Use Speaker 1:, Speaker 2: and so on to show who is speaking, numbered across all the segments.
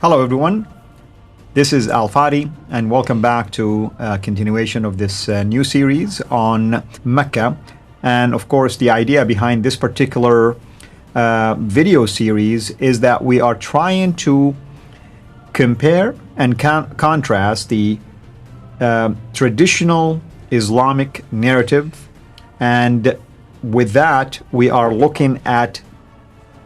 Speaker 1: Hello everyone, this is Al Fadi and welcome back to a continuation of this new series on Mecca. And of course the idea behind this particular video series is that we are trying to compare and contrast the traditional Islamic narrative, and with that we are looking at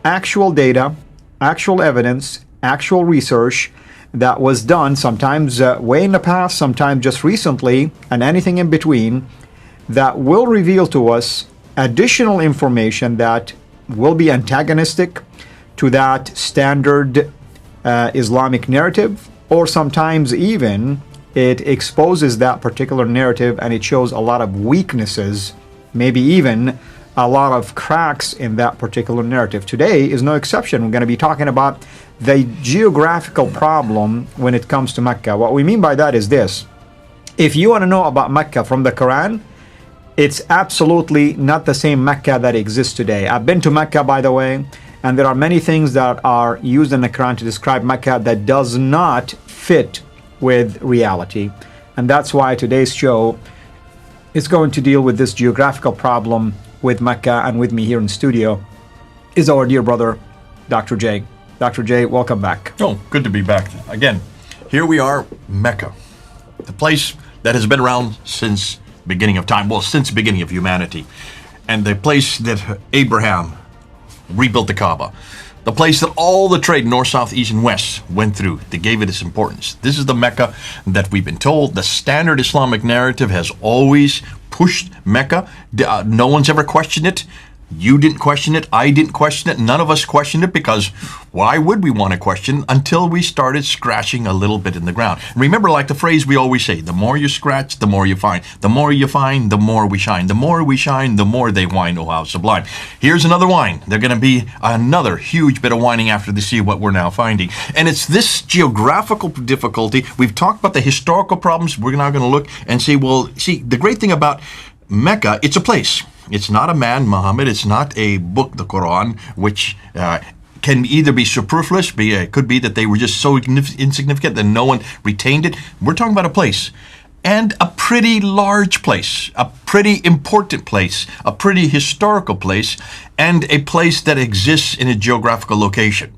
Speaker 1: actual data, actual evidence, actual research that was done sometimes way in the past, sometimes just recently, and anything in between, that will reveal to us additional information that will be antagonistic to that standard Islamic narrative, or sometimes even it exposes that particular narrative and it shows a lot of weaknesses, maybe even a lot of cracks in that particular narrative. Today is no exception. We're going to be talking about the geographical problem when it comes to Mecca. What we mean by that is this: if you want to know about Mecca from the Quran, it's absolutely not the same Mecca that exists today. I've been to Mecca, by the way, and there are many things that are used in the Quran to describe Mecca that does not fit with reality. And that's why today's show is going to deal with this geographical problem with Mecca, and with me here in the studio is our dear brother, Dr. J. Dr. J, welcome back.
Speaker 2: Oh, good to be back again. Here we are, Mecca, the place that has been around since beginning of time, well, since the beginning of humanity, and the place that Abraham rebuilt the Kaaba, the place that all the trade north, south, east, and west went through. They gave it its importance. This is the Mecca that we've been told. The standard Islamic narrative has always pushed Mecca. No one's ever questioned it. You didn't question it. I didn't question it. None of us questioned it, because why would we want to question until we started scratching a little bit in the ground? And remember, like the phrase we always say, the more you scratch, the more you find. The more you find, the more we shine. The more we shine, the more they whine. Oh, how sublime. Here's another whine. They're going to be another huge bit of whining after they see what we're now finding. And it's this geographical difficulty. We've talked about the historical problems. We're now going to look and see, well, see, the great thing about Mecca, it's a place. It's not a man, Muhammad. It's not a book, the Quran, which can either be superfluous, it could be that they were just so insignificant that no one retained it. We're talking about a place, and a pretty large place, a pretty important place, a pretty historical place, and a place that exists in a geographical location.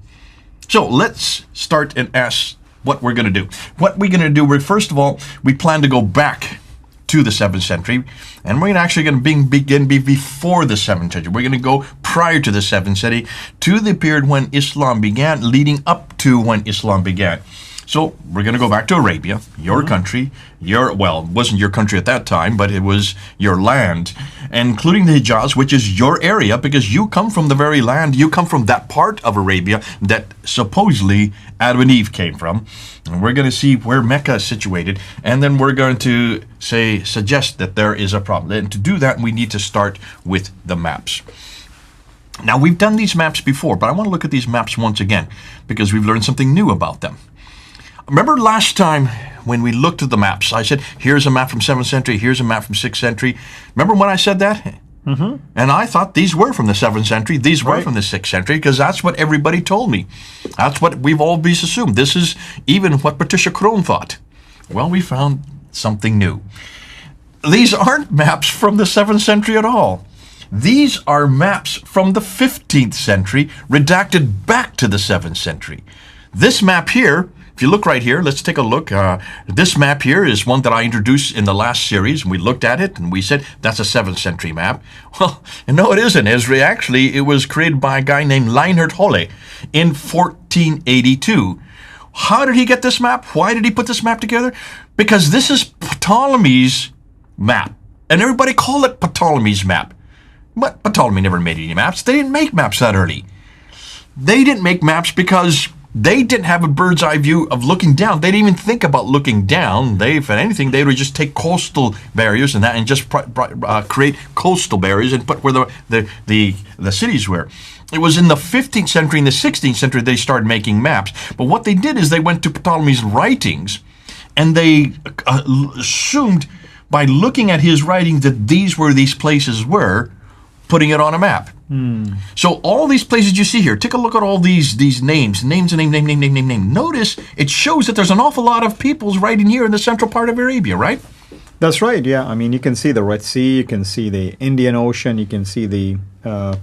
Speaker 2: So let's start and ask what we're going to do. What we're going to do, first of all, we plan to go back to the 7th century, and we're actually going to begin before the 7th century. We're going to go prior to the 7th century, to the period when Islam began, leading up to when Islam began. So we're going to go back to Arabia, your country, well, it wasn't your country at that time, but it was your land, including the Hijaz, which is your area, because you come from the very land, you come from that part of Arabia that supposedly Adam and Eve came from. And we're going to see where Mecca is situated, and then we're going to suggest that there is a problem. And to do that, we need to start with the maps. Now, we've done these maps before, but I want to look at these maps once again, because we've learned something new about them. Remember last time when we looked at the maps, I said, here's a map from 7th century, here's a map from 6th century. Remember when I said that? Mm-hmm. And I thought these were from the 7th century, these were from the 6th century, because that's what everybody told me. That's what we've always assumed. This is even what Patricia Crone thought. Well, we found something new. These aren't maps from the 7th century at all. These are maps from the 15th century, redacted back to the 7th century. This map here, if you look right here, let's take a look. This map here is one that I introduced in the last series. We looked at it and we said, that's a 7th century map. Well, no, it isn't, Esri. Actually, it was created by a guy named Reinhard Holle in 1482. How did he get this map? Why did he put this map together? Because this is Ptolemy's map. And everybody called it Ptolemy's map. But Ptolemy never made any maps. They didn't make maps that early. They didn't make maps because they didn't have a bird's eye view of looking down. They didn't even think about looking down. If anything, they would just take coastal barriers and that, and just create coastal barriers and put where the cities were. It was in the 15th century and the 16th century they started making maps. But what they did is they went to Ptolemy's writings, and they assumed by looking at his writings that these places were, putting it on a map. So all these places you see here, take a look at all these names. Notice it shows that there's an awful lot of peoples right in here in the central part of Arabia, right?
Speaker 1: That's right, yeah. I mean, you can see the Red Sea, you can see the Indian Ocean, you can see the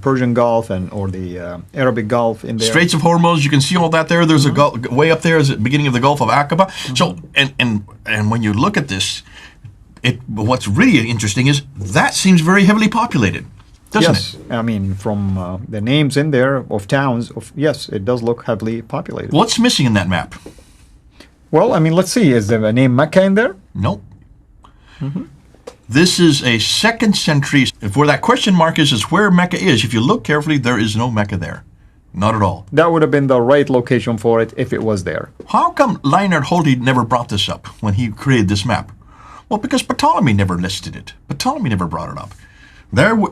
Speaker 1: Persian Gulf or the Arabic Gulf in there.
Speaker 2: Straits of Hormuz, you can see all that there. There's a way up there is the beginning of the Gulf of Aqaba. So, and when you look at this, what's really interesting is that seems very heavily populated, doesn't it?
Speaker 1: Yes, I mean, from the names in there of towns, yes, it does look heavily populated.
Speaker 2: What's missing in that map?
Speaker 1: Well, I mean, let's see. Is there a name Mecca in there?
Speaker 2: Nope. This is a 2nd century. Where that question mark is where Mecca is. If you look carefully, there is no Mecca there. Not at all.
Speaker 1: That would have been the right location for it if it was there.
Speaker 2: How come Leonard Holte never brought this up when he created this map? Well, because Ptolemy never listed it. Ptolemy never brought it up.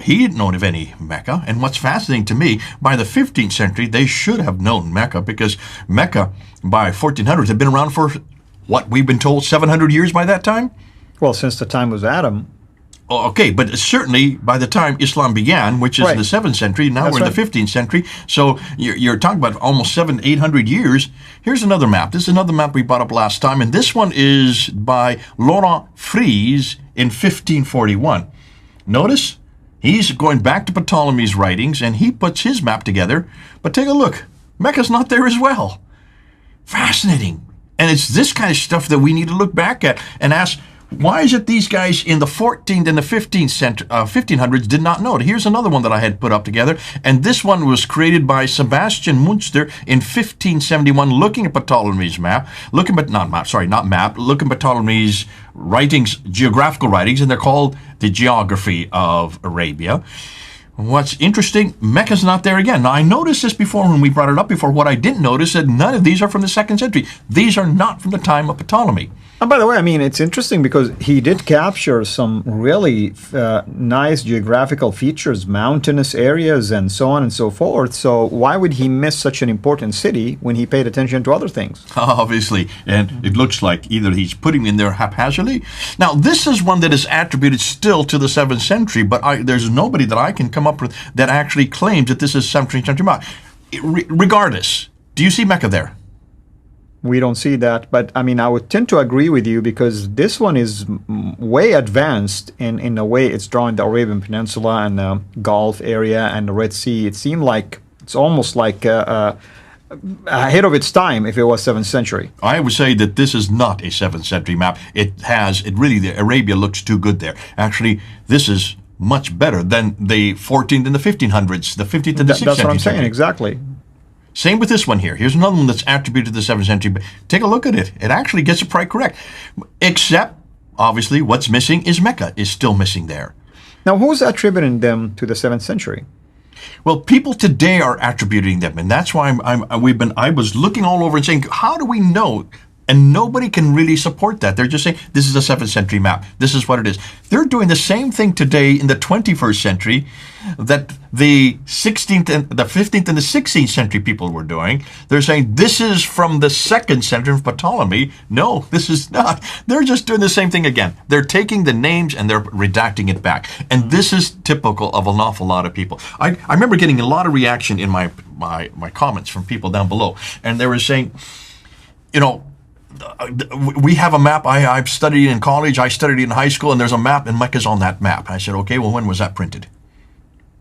Speaker 2: He didn't know of any Mecca. And what's fascinating to me, by the 15th century, they should have known Mecca, because Mecca, by 1400s, had been around for, what, we've been told 700 years by that time?
Speaker 1: Well, since the time of Adam.
Speaker 2: Okay, but certainly by the time Islam began, which is the 7th century, now we're in the 15th century, so you're talking about almost 800 years. Here's another map. This is another map we brought up last time, and this one is by Laurent Fries in 1541. Notice, he's going back to Ptolemy's writings, and he puts his map together, but take a look. Mecca's not there as well. Fascinating. And it's this kind of stuff that we need to look back at and ask, why is it these guys in the 14th and the 1500s did not know it? Here's another one that I had put up together, and this one was created by Sebastian Münster in 1571, looking at Ptolemy's map, looking at Ptolemy's writings, geographical writings, and they're called the Geography of Arabia. What's interesting, Mecca's not there again. Now, I noticed this before when we brought it up before. What I didn't notice is that none of these are from the 2nd century. These are not from the time of Ptolemy.
Speaker 1: And by the way, I mean, it's interesting because he did capture some really nice geographical features, mountainous areas, and so on and so forth. So why would he miss such an important city when he paid attention to other things?
Speaker 2: Obviously, and it looks like either he's putting in there haphazardly. Now, this is one that is attributed still to the 7th century, but there's nobody that I can come up with that actually claims that this is 17th century Mecca. Regardless, do you see Mecca there?
Speaker 1: We don't see that, but I mean, I would tend to agree with you because this one is way advanced in a way. It's drawing the Arabian Peninsula and the Gulf area and the Red Sea. It seemed like it's almost like ahead of its time if it was 7th century.
Speaker 2: I would say that this is not a 7th century map. The Arabia looks too good there. Actually, this is much better than the 14th and the 1500s, the 15th and the 16th.
Speaker 1: That's what I'm saying, exactly.
Speaker 2: Same with this one here. Here's another one that's attributed to the 7th century. But take a look at it. It actually gets it quite correct. Except, obviously, what's missing is Mecca is still missing there.
Speaker 1: Now, who's attributing them to the 7th century?
Speaker 2: Well, people today are attributing them, and that's why I was looking all over and saying, how do we know? And nobody can really support that. They're just saying, this is a 7th century map. This is what it is. They're doing the same thing today in the 21st century that the 16th and the 15th and the 16th century people were doing. They're saying, this is from the 2nd century of Ptolemy. No, this is not. They're just doing the same thing again. They're taking the names and they're redacting it back. And this is typical of an awful lot of people. I remember getting a lot of reaction in my comments from people down below. And they were saying, we have a map. I've studied in college. I studied in high school, and there's a map, and Mecca's on that map. I said, okay, well, when was that printed?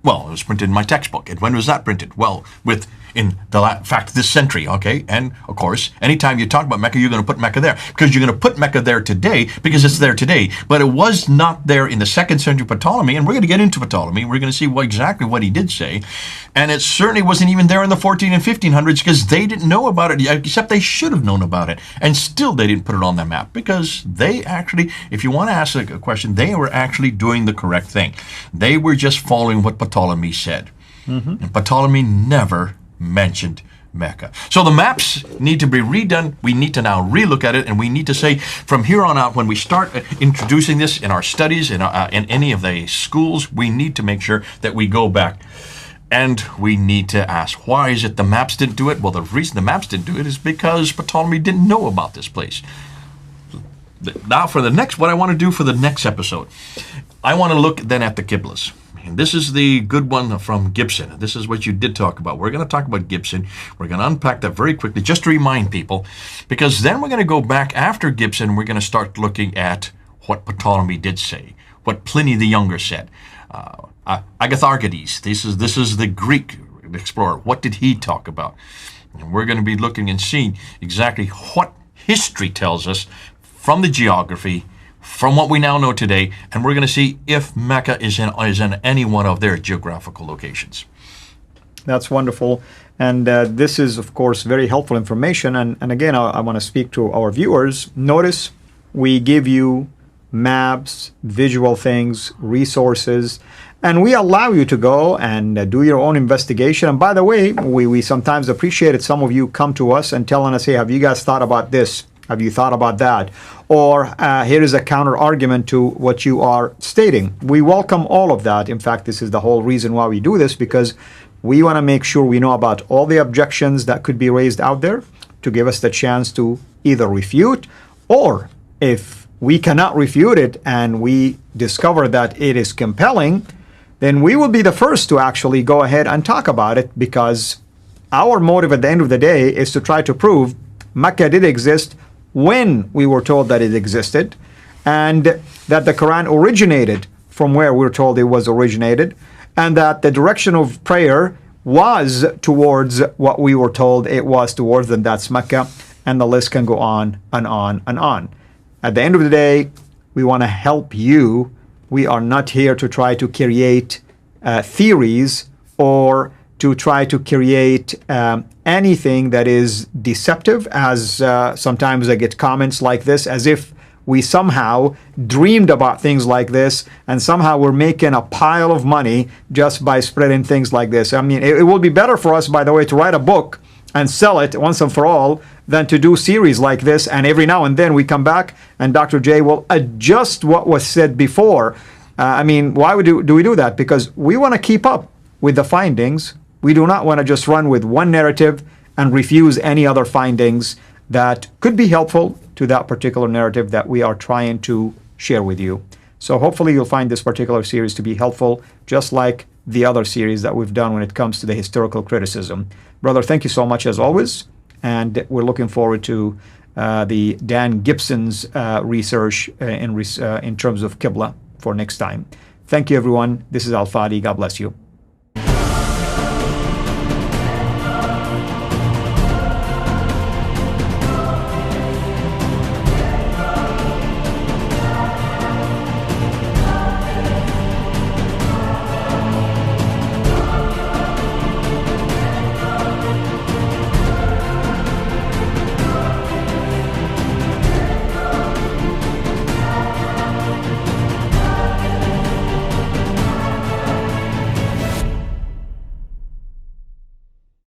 Speaker 2: Well, it was printed in my textbook. And when was that printed? Well, this century, okay? And, of course, anytime you talk about Mecca, you're going to put Mecca there. Because you're going to put Mecca there today, because it's there today. But it was not there in the 2nd century Ptolemy, and we're going to get into Ptolemy. We're going to see exactly what he did say. And it certainly wasn't even there in the 14 and 1500s, because they didn't know about it, except they should have known about it. And still they didn't put it on the map, because they actually, if you want to ask a question, they were actually doing the correct thing. They were just following what Ptolemy said. And Ptolemy never mentioned Mecca. So the maps need to be redone. We need to now relook at it, and we need to say from here on out, when we start introducing this in our studies, in any of the schools, we need to make sure that we go back and we need to ask, why is it the maps didn't do it? Well, the reason the maps didn't do it is because Ptolemy didn't know about this place. Now, what I want to do for the next episode, I want to look then at the Qiblas. And this is the good one from Gibson. This is what you did talk about. We're going to talk about Gibson. We're going to unpack that very quickly, just to remind people, because then we're going to go back after Gibson. We're going to start looking at what Ptolemy did say, what Pliny the Younger said. Agatharchides, this is the Greek explorer. What did he talk about? And we're going to be looking and seeing exactly what history tells us from the geography, from what we now know today, and we're going to see if Mecca is in any one of their geographical locations.
Speaker 1: That's wonderful. And this is, of course, very helpful information. And again, I want to speak to our viewers. Notice we give you maps, visual things, resources, and we allow you to go and do your own investigation. And by the way, we sometimes appreciate it. Some of you come to us and telling us, hey, have you guys thought about this? Have you thought about that? Or here is a counter argument to what you are stating. We welcome all of that. In fact, this is the whole reason why we do this, because we want to make sure we know about all the objections that could be raised out there to give us the chance to either refute, or if we cannot refute it and we discover that it is compelling, then we will be the first to actually go ahead and talk about it, because our motive at the end of the day is to try to prove Mecca did exist when we were told that it existed, and that the Quran originated from where we were told it was originated, and that the direction of prayer was towards what we were told it was towards, and that's Mecca, and the list can go on and on and on. At the end of the day, we want to help you. We are not here to try to create theories or to try to create anything that is deceptive, as sometimes I get comments like this, as if we somehow dreamed about things like this and somehow we're making a pile of money just by spreading things like this. I mean, it will be better for us, by the way, to write a book and sell it once and for all than to do series like this, and every now and then we come back and Dr. J will adjust what was said before. I mean, why do we do that? Because we want to keep up with the findings. We do not want to just run with one narrative and refuse any other findings that could be helpful to that particular narrative that we are trying to share with you. So hopefully you'll find this particular series to be helpful, just like the other series that we've done when it comes to the historical criticism. Brother, thank you so much as always, and we're looking forward to the Dan Gibson's research in terms of Qibla for next time. Thank you, everyone. This is Al Fadi. God bless you.